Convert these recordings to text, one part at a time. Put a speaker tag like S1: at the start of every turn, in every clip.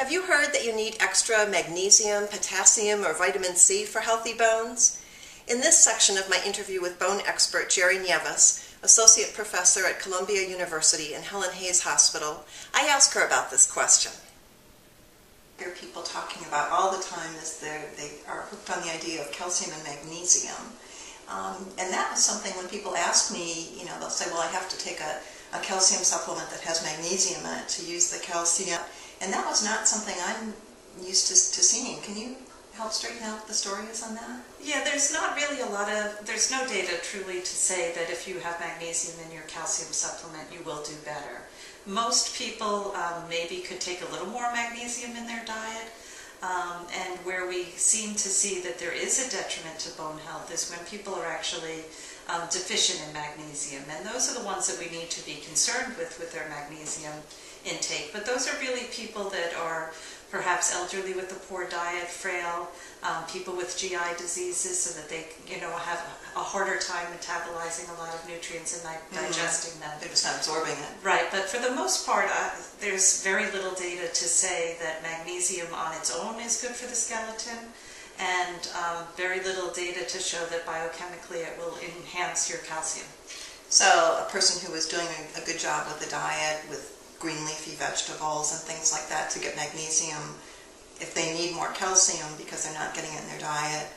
S1: Have you heard that you need extra magnesium, potassium, or vitamin C for healthy bones? In this section of my interview with bone expert Jeri Nieves, Associate Professor at Columbia University and Helen Hayes Hospital, I ask her about this question. I hear people talking about all the time is they are hooked on the idea of calcium and magnesium. And that was something when people ask me, they'll say, well, I have to take a calcium supplement that has magnesium in it to use the calcium. And that was not something I'm used to seeing. Can you help straighten out the stories on that?
S2: Yeah, there's not really there's no data truly to say that if you have magnesium in your calcium supplement, you will do better. Most people maybe could take a little more magnesium in their diet. And where we seem to see that there is a detriment to bone health is when people are actually deficient in magnesium. And those are the ones that we need to be concerned with their magnesium intake. But those are really people that are perhaps elderly with a poor diet, frail, people with GI diseases so that they have a harder time metabolizing a lot of nutrients and digesting them.
S1: They're just not absorbing it.
S2: Right, but for the most part, there's very little data to say that magnesium on its own is good for the skeleton, and very little data to show that biochemically it will enhance your calcium.
S1: So a person who is doing a good job with the diet, with green leafy vegetables and things like that to get magnesium, if they need more calcium because they're not getting it in their diet,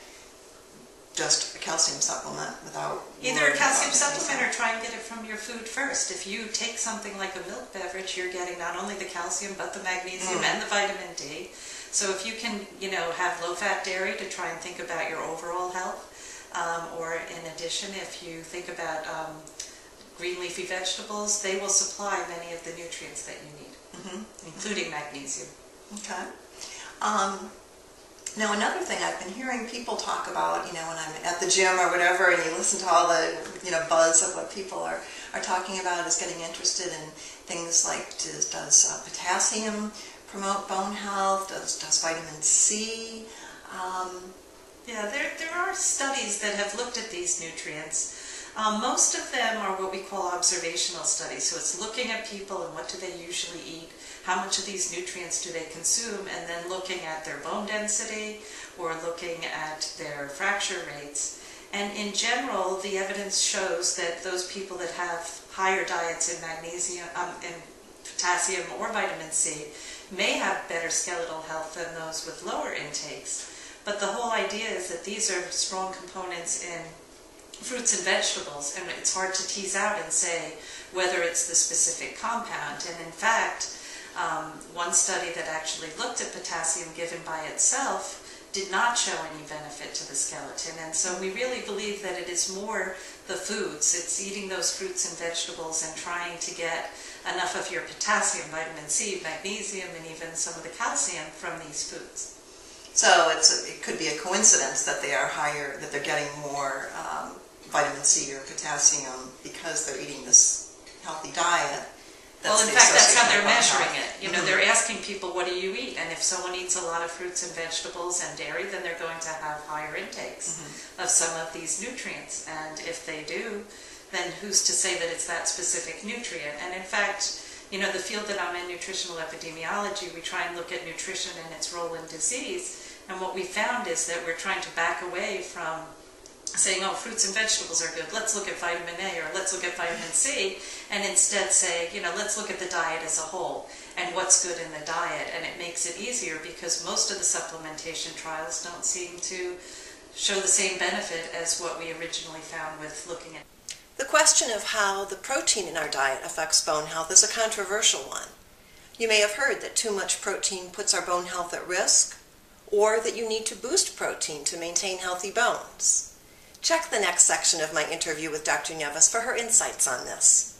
S1: just a calcium supplement without...
S2: Either a calcium supplement or try and get it from your food first. If you take something like a milk beverage, you're getting not only the calcium but the magnesium and the vitamin D. So if you can, have low-fat dairy to try and think about your overall health, or in addition, if you think about green leafy vegetables, they will supply many of the nutrients that you need, including magnesium.
S1: Okay. Now another thing I've been hearing people talk about, when I'm at the gym or whatever, and you listen to all the, buzz of what people are talking about, is getting interested in things like, does potassium promote bone health? Does vitamin C?
S2: Yeah, there are studies that have looked at these nutrients. Most of them are what we call observational studies, so it's looking at people and what do they usually eat, how much of these nutrients do they consume, and then looking at their bone density or looking at their fracture rates. And in general, the evidence shows that those people that have higher diets in magnesium, in potassium or vitamin C may have better skeletal health than those with lower intakes. But the whole idea is that these are strong components in fruits and vegetables, and it's hard to tease out and say whether it's the specific compound. And in fact, one study that actually looked at potassium given by itself did not show any benefit to the skeleton. And so we really believe that it is more the foods. It's eating those fruits and vegetables and trying to get enough of your potassium, vitamin C, magnesium, and even some of the calcium from these foods.
S1: So it could be a coincidence that they are higher, that they're getting more vitamin C or potassium because they're eating this healthy diet.
S2: Well, in fact, that's how they're measuring it. They're asking people, what do you eat? And if someone eats a lot of fruits and vegetables and dairy, then they're going to have higher intakes of some of these nutrients. And if they do, then who's to say that it's that specific nutrient? And in fact, the field that I'm in, nutritional epidemiology, we try and look at nutrition and its role in disease. And what we found is that we're trying to back away from saying, oh, fruits and vegetables are good, let's look at vitamin A or let's look at vitamin C, and instead say, let's look at the diet as a whole and what's good in the diet. And it makes it easier because most of the supplementation trials don't seem to show the same benefit as what we originally found with looking at.
S1: The question of how the protein in our diet affects bone health is a controversial one. You may have heard that too much protein puts our bone health at risk, or that you need to boost protein to maintain healthy bones. Check the next section of my interview with Dr. Nieves for her insights on this.